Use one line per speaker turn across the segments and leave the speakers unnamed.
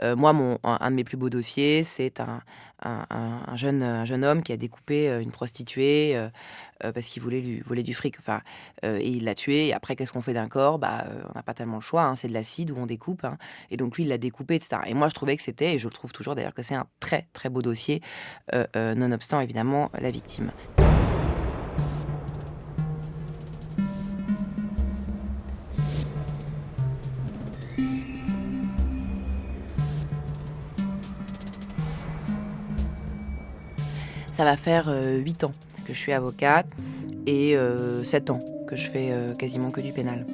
Moi, un de mes plus beaux dossiers, c'est un jeune homme qui a découpé, une prostituée, parce qu'il voulait lui voler du fric. Enfin, et il l'a tuée et après qu'est-ce qu'on fait d'un corps? On n'a pas tellement le choix, hein, c'est de l'acide où on découpe, hein, et donc lui, il l'a découpé et cetera et moi, je trouvais que c'était et je le trouve toujours d'ailleurs que c'est un très, très beau dossier, nonobstant évidemment la victime. Ça va faire, 8 ans que je suis avocate et 7 ans que je fais, quasiment que du pénal.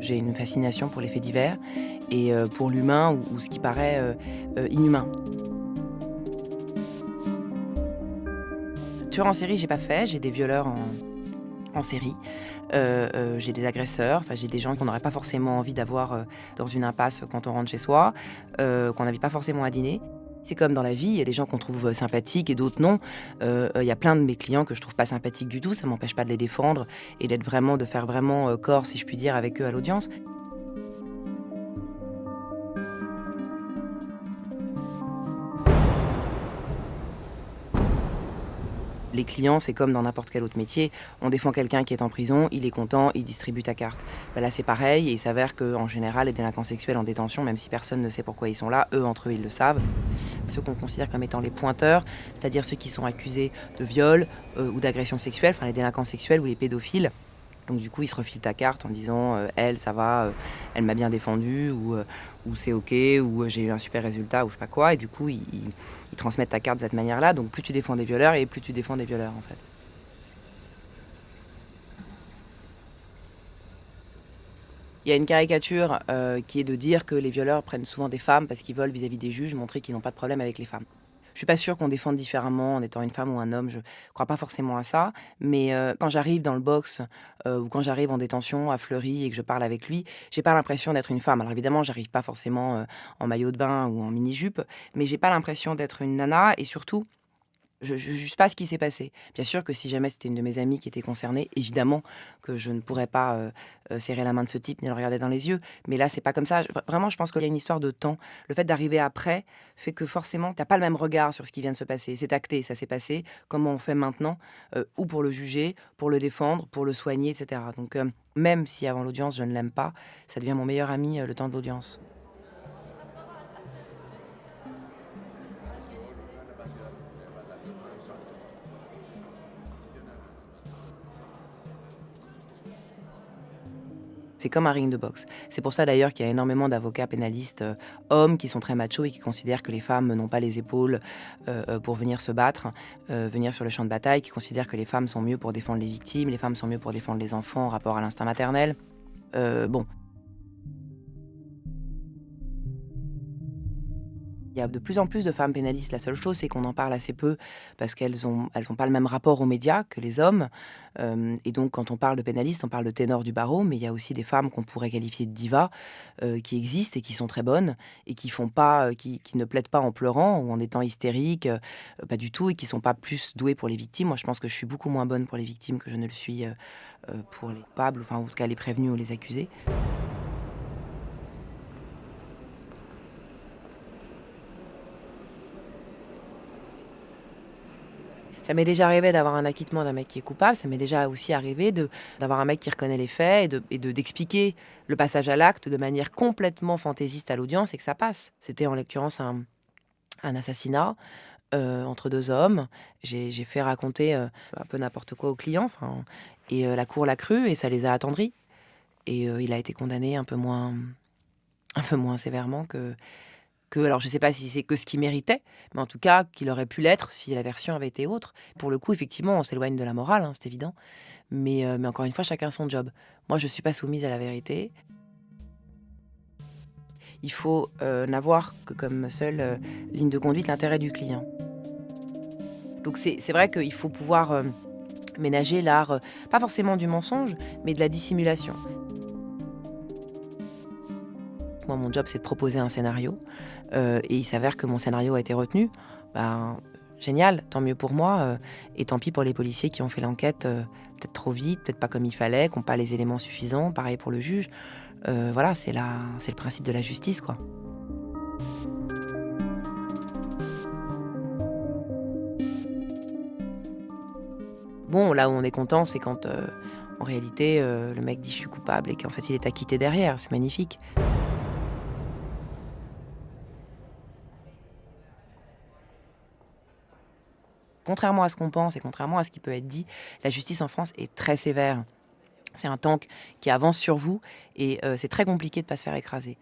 J'ai une fascination pour les faits divers et pour l'humain ou ce qui paraît, inhumain. Tueur en série, j'ai pas fait, j'ai des violeurs en série, j'ai des agresseurs, enfin j'ai des gens qu'on n'aurait pas forcément envie d'avoir, dans une impasse quand on rentre chez soi, qu'on n'invite pas forcément à dîner. C'est comme dans la vie, il y a des gens qu'on trouve, sympathiques et d'autres non. Il y a plein de mes clients que je trouve pas sympathiques du tout, ça m'empêche pas de les défendre et de faire vraiment, corps, si je puis dire, avec eux à l'audience. Les clients, c'est comme dans n'importe quel autre métier. On défend quelqu'un qui est en prison, il est content, il distribue ta carte. Là, c'est pareil et il s'avère qu'en général, les délinquants sexuels en détention, même si personne ne sait pourquoi ils sont là, eux, entre eux, ils le savent. Ceux qu'on considère comme étant les pointeurs, c'est-à-dire ceux qui sont accusés de viol, ou d'agression sexuelle, enfin les délinquants sexuels ou les pédophiles. Donc du coup, ils se refilent ta carte en disant, «Elle, ça va, elle m'a bien défendu» ou «C'est OK» ou «J'ai eu un super résultat» ou je sais pas quoi et du coup, ils transmettent ta carte de cette manière-là. Donc plus tu défends des violeurs et plus tu défends des violeurs, en fait. Il y a une caricature, qui est de dire que les violeurs prennent souvent des femmes parce qu'ils veulent vis-à-vis des juges montrer qu'ils n'ont pas de problème avec les femmes. Je suis pas sûre qu'on défende différemment en étant une femme ou un homme, je crois pas forcément à ça, mais quand j'arrive dans le box, ou quand j'arrive en détention à Fleury et que je parle avec lui, j'ai pas l'impression d'être une femme. Alors évidemment, j'arrive pas forcément, en maillot de bain ou en mini-jupe, mais j'ai pas l'impression d'être une nana et surtout je juge pas ce qui s'est passé. Bien sûr que si jamais c'était une de mes amies qui était concernée, évidemment que je ne pourrais pas, serrer la main de ce type ni le regarder dans les yeux. Mais là, c'est pas comme ça. Vraiment, je pense qu'il y a une histoire de temps. Le fait d'arriver après fait que forcément, tu as pas le même regard sur ce qui vient de se passer. C'est acté, ça s'est passé. Comment on fait maintenant? Ou pour le juger, pour le défendre, pour le soigner et cetera. Donc, même si avant l'audience, je ne l'aime pas, ça devient mon meilleur ami, le temps de l'audience. C'est comme un ring de boxe. C'est pour ça d'ailleurs qu'il y a énormément d'avocats pénalistes, hommes qui sont très machos et qui considèrent que les femmes n'ont pas les épaules, pour venir se battre, venir sur le champ de bataille, qui considèrent que les femmes sont mieux pour défendre les victimes, les femmes sont mieux pour défendre les enfants en rapport à l'instinct maternel. Bon, il y a de plus en plus de femmes pénalistes. La seule chose, c'est qu'on en parle assez peu parce elles ont pas le même rapport aux médias que les hommes. Et donc, quand on parle de pénalistes, on parle de ténors du barreau, mais il y a aussi des femmes qu'on pourrait qualifier de divas, qui existent et qui sont très bonnes et qui font pas, qui ne plaident pas en pleurant ou en étant hystériques, pas du tout et qui sont pas plus douées pour les victimes. Moi, je pense que je suis beaucoup moins bonne pour les victimes que je ne le suis, pour les coupables, enfin, en tout cas les prévenus ou les accusés. Ça m'est déjà arrivé d'avoir un acquittement d'un mec qui est coupable, ça m'est déjà aussi arrivé d'avoir un mec qui reconnaît les faits d'expliquer le passage à l'acte de manière complètement fantaisiste à l'audience et que ça passe. C'était en l'occurrence un assassinat, entre 2 hommes. J'ai fait raconter, un peu n'importe quoi aux clients, enfin et la cour l'a cru et ça les a attendris et il a été condamné un peu moins sévèrement que alors je sais pas si c'est que ce qu'il méritait, mais en tout cas qu'il aurait pu l'être si la version avait été autre. Pour le coup, effectivement, on s'éloigne de la morale, hein, c'est évident, mais encore une fois, chacun son job. Moi, je suis pas soumise à la vérité. Il faut, n'avoir que comme seule, ligne de conduite l'intérêt du client. Donc c'est vrai qu'il faut pouvoir, ménager l'art, pas forcément du mensonge, mais de la dissimulation. Moi, mon job, c'est de proposer un scénario, et il s'avère que mon scénario a été retenu. Ben, génial, tant mieux pour moi, et tant pis pour les policiers qui ont fait l'enquête, peut-être trop vite, peut-être pas comme il fallait, qui ont pas les éléments suffisants. Pareil pour le juge. Voilà, c'est le principe de la justice, quoi. Bon, là où on est content, c'est quand, en réalité, le mec dit: «Je suis coupable» et qu'en fait, il est acquitté derrière. C'est magnifique. Contrairement à ce qu'on pense et contrairement à ce qui peut être dit, la justice en France est très sévère. C'est un tank qui avance sur vous et c'est très compliqué de pas se faire écraser.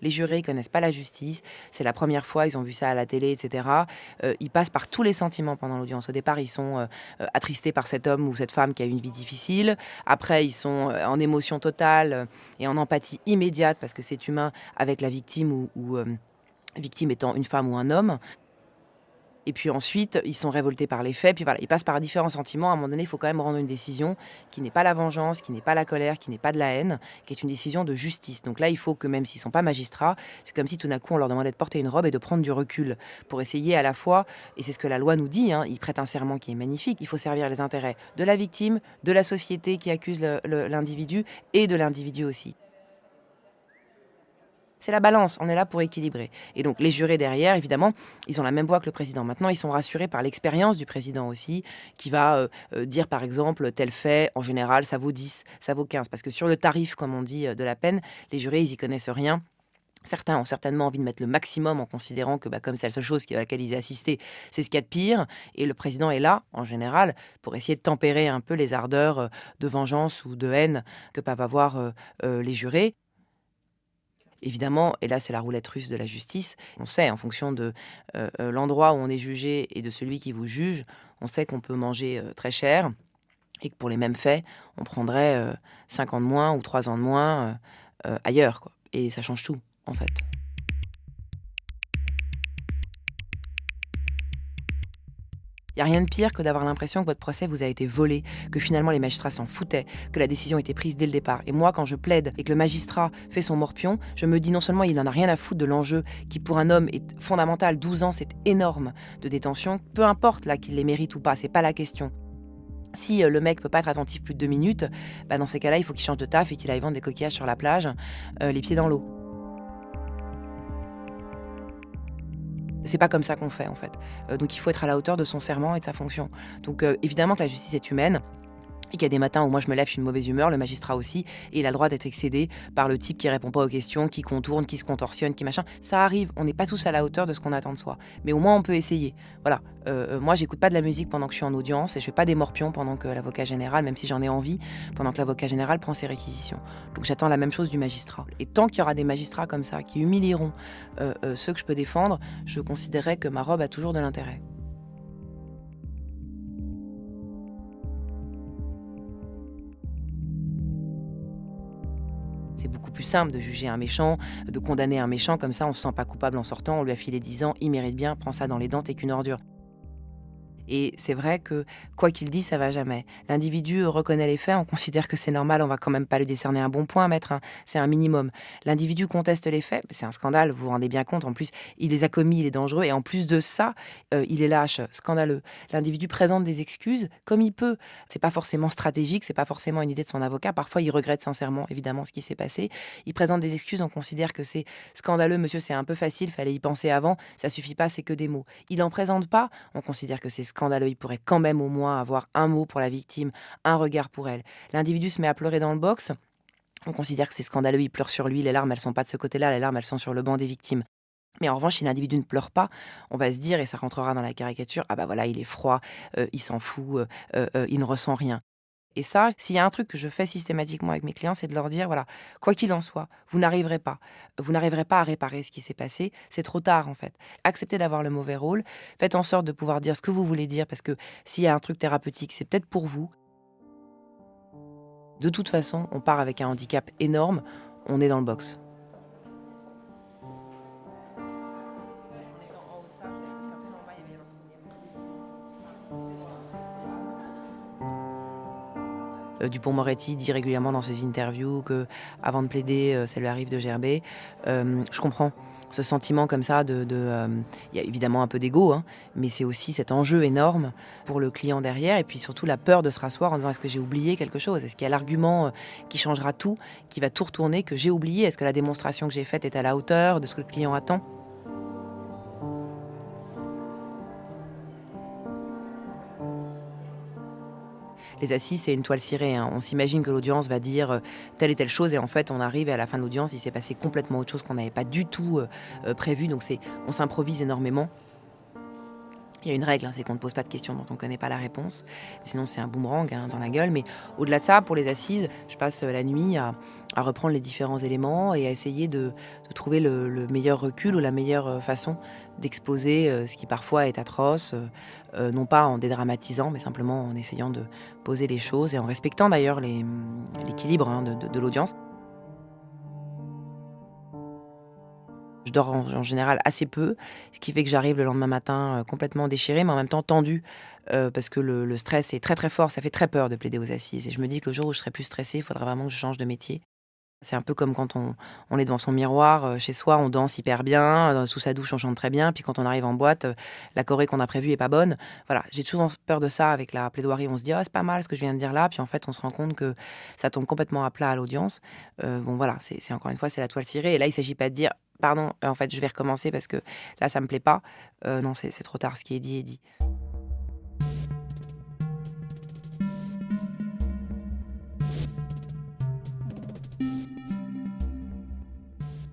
Les jurés, ils connaissent pas la justice, c'est la première fois, ils ont vu ça à la télé et cetera. Ils passent par tous les sentiments pendant l'audience. Au départ, ils sont, attristés par cet homme ou cette femme qui a eu une vie difficile. Après, ils sont, en émotion totale, et en empathie immédiate parce que c'est humain avec la victime ou victime étant une femme ou un homme. Et puis ensuite, ils sont révoltés par les faits, puis voilà, ils passent par différents sentiments. À un moment donné, il faut quand même rendre une décision qui n'est pas la vengeance, qui n'est pas la colère, qui n'est pas de la haine, qui est une décision de justice. Donc là, il faut que même s'ils sont pas magistrats, c'est comme si tout d'un coup on leur demandait de porter une robe et de prendre du recul pour essayer à la fois, et c'est ce que la loi nous dit, hein, ils prêtent un serment qui est magnifique, il faut servir les intérêts de la victime, de la société qui accuse l'individu et de l'individu aussi. C'est la balance, on est là pour équilibrer. Et donc les jurés derrière, évidemment, ils ont la même voix que le président. Maintenant, ils sont rassurés par l'expérience du président aussi, qui va dire par exemple tel fait, en général, ça vaut 10, ça vaut 15. Parce que sur le tarif, comme on dit, de la peine, les jurés, ils y connaissent rien. Certains ont certainement envie de mettre le maximum en considérant que comme c'est la seule chose à laquelle ils assisté, c'est ce qu'il y a de pire. Et le président est là, en général, pour essayer de tempérer un peu les ardeurs de vengeance ou de haine que peuvent avoir les jurés. Évidemment, et là c'est la roulette russe de la justice, on sait en fonction de, l'endroit où on est jugé et de celui qui vous juge, on sait qu'on peut manger, très cher et que pour les mêmes faits, on prendrait, 5 ans de moins ou 3 ans de moins, ailleurs quoi et ça change tout, en fait. Il y a rien de pire que d'avoir l'impression que votre procès vous a été volé, que finalement les magistrats s'en foutaient, que la décision était prise dès le départ. Et moi, quand je plaide et que le magistrat fait son morpion, je me dis non seulement il n'en a rien à foutre de l'enjeu, qui pour un homme est fondamental, 12 ans c'est énorme de détention, peu importe là qu'il les mérite ou pas, c'est pas la question. Si le mec peut pas être attentif plus de 2 minutes, dans ces cas-là, il faut qu'il change de taf et qu'il aille vendre des coquillages sur la plage, les pieds dans l'eau. C'est pas comme ça qu'on fait, en fait. Donc il faut être à la hauteur de son serment et de sa fonction. Donc évidemment que la justice est humaine et qu'il y a des matins où moi je me lève, je suis de mauvaise humeur, le magistrat aussi, et il a le droit d'être excédé par le type qui répond pas aux questions, qui contourne, qui se contorsionne, qui machin. Ça arrive, on n'est pas tous à la hauteur de ce qu'on attend de soi. Mais au moins on peut essayer. Voilà. Moi j'écoute pas de la musique pendant que je suis en audience et je fais pas des morpions pendant que l'avocat général, même si j'en ai envie, pendant que l'avocat général prend ses réquisitions. Donc j'attends la même chose du magistrat. Et tant qu'il y aura des magistrats comme ça qui humilieront ceux que je peux défendre, je considérerai que ma robe a toujours de l'intérêt. C'est beaucoup plus simple de juger un méchant, de condamner un méchant, comme ça on se sent pas coupable en sortant, on lui a filé 10 ans, il mérite bien, prends ça dans les dents, t'es qu'une ordure. Et c'est vrai que, quoi qu'il dise, ça va jamais. L'individu reconnaît les faits, on considère que c'est normal, on va quand même pas lui décerner un bon point, maître, hein, c'est un minimum. L'individu conteste les faits, c'est un scandale, vous vous rendez bien compte, en plus, il les a commis, il est dangereux, et en plus de ça, il est lâche, scandaleux. L'individu présente des excuses comme il peut. C'est pas forcément stratégique, c'est pas forcément une idée de son avocat, parfois il regrette sincèrement, évidemment, ce qui s'est passé. Il présente des excuses, on considère que c'est scandaleux, monsieur, c'est un peu facile, fallait y penser avant, ça suffit pas, c'est que des mots. Il en présente pas, on considère que c'est scandaleux, il pourrait quand même au moins avoir un mot pour la victime, un regard pour elle. L'individu se met à pleurer dans le box, on considère que c'est scandaleux, il pleure sur lui, les larmes elles sont pas de ce côté-là, les larmes elles sont sur le banc des victimes. Mais en revanche, si l'individu ne pleure pas, on va se dire, et ça rentrera dans la caricature, ah bah voilà, il est froid, il s'en fout, il ne ressent rien. Et ça, s'il y a un truc que je fais systématiquement avec mes clients, c'est de leur dire, voilà, quoi qu'il en soit, vous n'arriverez pas. Vous n'arriverez pas à réparer ce qui s'est passé. C'est trop tard, en fait. Acceptez d'avoir le mauvais rôle. Faites en sorte de pouvoir dire ce que vous voulez dire, parce que s'il y a un truc thérapeutique, c'est peut-être pour vous. De toute façon, on part avec un handicap énorme. On est dans le box. Dupond-Moretti dit régulièrement dans ses interviews que, avant de plaider, ça lui arrive de gerber. Je comprends ce sentiment comme ça il y a évidemment un peu d'ego, hein, mais c'est aussi cet enjeu énorme pour le client derrière et puis surtout la peur de se rasseoir en disant: «Est-ce que j'ai oublié quelque chose? Est-ce qu'il y a l'argument, qui changera tout, qui va tout retourner, que j'ai oublié? Est-ce que la démonstration que j'ai faite est à la hauteur de ce que le client attend?» Les assises, c'est une toile cirée, hein. On s'imagine que l'audience va dire, telle et telle chose et en fait, on arrive et à la fin de l'audience, il s'est passé complètement autre chose qu'on n'avait pas du tout, prévu donc on s'improvise énormément. Il y a une règle, hein, c'est qu'on ne pose pas de questions dont on ne connaît pas la réponse. Sinon, c'est un boomerang, hein, dans la gueule. Mais au-delà de ça, pour les assises, je passe la nuit à reprendre les différents éléments et à essayer de trouver le meilleur recul ou la meilleure façon d'exposer ce qui parfois est atroce, non pas en dédramatisant, mais simplement en essayant de poser les choses et en respectant d'ailleurs l'équilibre, hein, de l'audience. Je dors en général assez peu, ce qui fait que j'arrive le lendemain matin, complètement déchirée, mais en même temps tendue, parce que le stress est très, très fort. Ça fait très peur de plaider aux assises et je me dis que le jour où je serai plus stressée, il faudra vraiment que je change de métier. C'est un peu comme quand on est devant son miroir, chez soi, on danse hyper bien, sous sa douche, on chante très bien, puis quand on arrive en boîte, la choré qu'on a prévue est pas bonne. Voilà, j'ai souvent peur de ça avec la plaidoirie. On se dit: «Ah, c'est pas mal ce que je viens de dire là», puis en fait, on se rend compte que ça tombe complètement à plat à l'audience. Bon voilà, c'est encore une fois, c'est la toile cirée et là, il s'agit pas de dire: «Pardon, en fait, je vais recommencer parce que là, ça me plaît pas». Non, c'est trop tard, ce qui est dit est dit.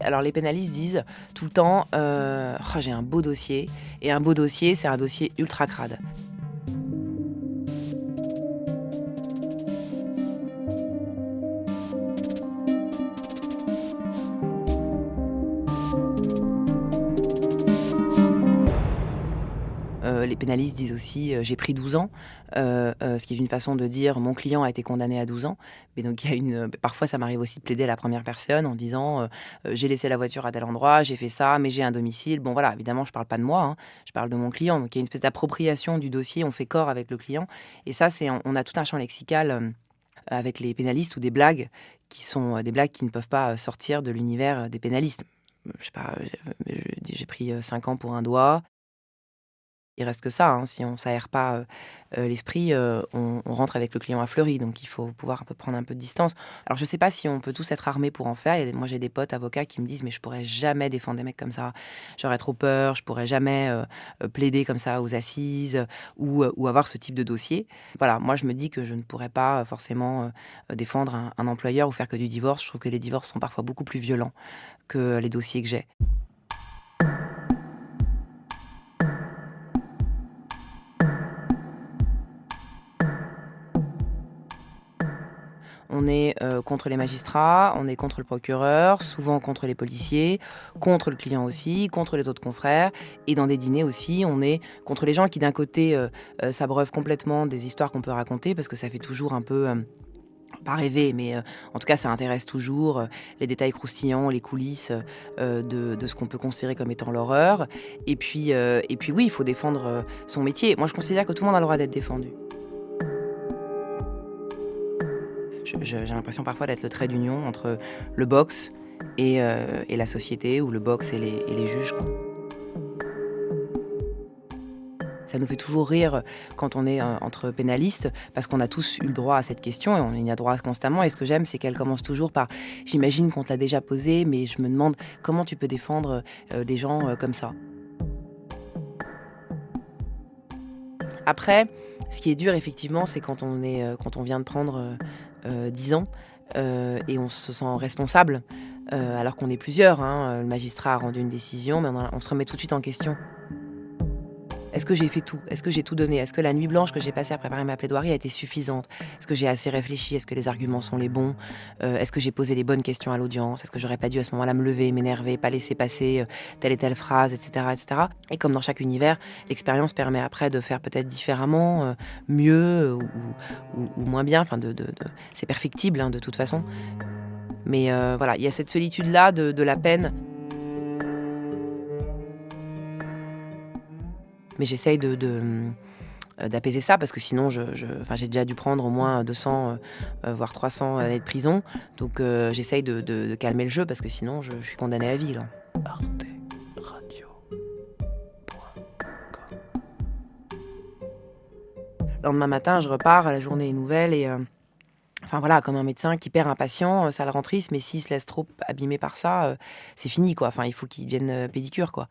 Alors les pénalistes disent tout le temps, «Oh, j'ai un beau dossier» et un beau dossier, c'est un dossier ultra crade. Les pénalistes disent aussi, «J'ai pris 12 ans», ce qui est une façon de dire: «Mon client a été condamné à 12 ans». Mais donc il y a parfois ça m'arrive aussi de plaider à la première personne en disant, «J'ai laissé la voiture à tel endroit, j'ai fait ça, mais j'ai un domicile». Bon voilà, évidemment je parle pas de moi, hein, je parle de mon client. Donc il y a une espèce d'appropriation du dossier, on fait corps avec le client et ça c'est on a tout un champ lexical, avec les pénalistes ou des blagues qui sont, des blagues qui ne peuvent pas, sortir de l'univers, des pénalistes. Je sais pas, j'ai pris, 5 ans pour un doigt. Il reste que ça, hein, si on s'aère pas, l'esprit, on rentre avec le client à fleury, donc il faut pouvoir un peu prendre un peu de distance. Alors je sais pas si on peut tous être armés pour en faire. Moi j'ai des potes avocats qui me disent: «Mais je pourrais jamais défendre des mecs comme ça. J'aurais trop peur, je pourrais jamais, plaider comme ça aux assises, ou avoir ce type de dossier». Voilà, moi je me dis que je ne pourrais pas, forcément, défendre un employeur ou faire que du divorce. Je trouve que les divorces sont parfois beaucoup plus violents que les dossiers que j'ai. On est, contre les magistrats, on est contre le procureur, souvent contre les policiers, contre le client aussi, contre les autres confrères et dans des dîners aussi, on est contre les gens qui d'un côté, s'abreuvent complètement des histoires qu'on peut raconter parce que ça fait toujours un peu, pas rêver, mais, en tout cas ça intéresse toujours, les détails croustillants, les coulisses, de ce qu'on peut considérer comme étant l'horreur et puis oui, il faut défendre, son métier. Moi je considère que tout le monde a le droit d'être défendu. J'ai l'impression parfois d'être le trait d'union entre le boxe et la société ou le boxe et les juges, quoi. Ça nous fait toujours rire quand on est, entre pénalistes parce qu'on a tous eu le droit à cette question et on y a droit constamment et ce que j'aime, c'est qu'elle commence toujours par: «J'imagine qu'on te l'a déjà posée, mais je me demande comment tu peux défendre, des gens, comme ça?» Après, ce qui est dur effectivement, c'est quand on vient de prendre, 10 ans, et on se sent responsable, alors qu'on est plusieurs, hein, le magistrat a rendu une décision, mais on se remet tout de suite en question. Est-ce que j'ai fait tout? Est-ce que j'ai tout donné? Est-ce que la nuit blanche que j'ai passée à préparer ma plaidoirie a été suffisante? Est-ce que j'ai assez réfléchi? Est-ce que les arguments sont les bons? Est-ce que j'ai posé les bonnes questions à l'audience? Est-ce que j'aurais pas dû à ce moment-là me lever, m'énerver, pas laisser passer, telle et telle phrase et cetera et cetera? Et comme dans chaque univers, l'expérience permet après de faire peut-être différemment, mieux, ou moins bien, enfin c'est perfectible, hein, de toute façon. Mais voilà, il y a cette solitude-là de la peine. Mais j'essaye d'apaiser ça parce que sinon enfin, j'ai déjà dû prendre au moins 200, voire 300 années de prison. Donc j'essaye de calmer le jeu parce que sinon je suis condamnée à vie, là. Le lendemain matin, je repars, la journée est nouvelle et enfin voilà, comme un médecin qui perd un patient, ça le rend triste, mais s'il se laisse trop abîmer par ça, c'est fini, quoi. Enfin, il faut qu'il devienne, pédicure, quoi.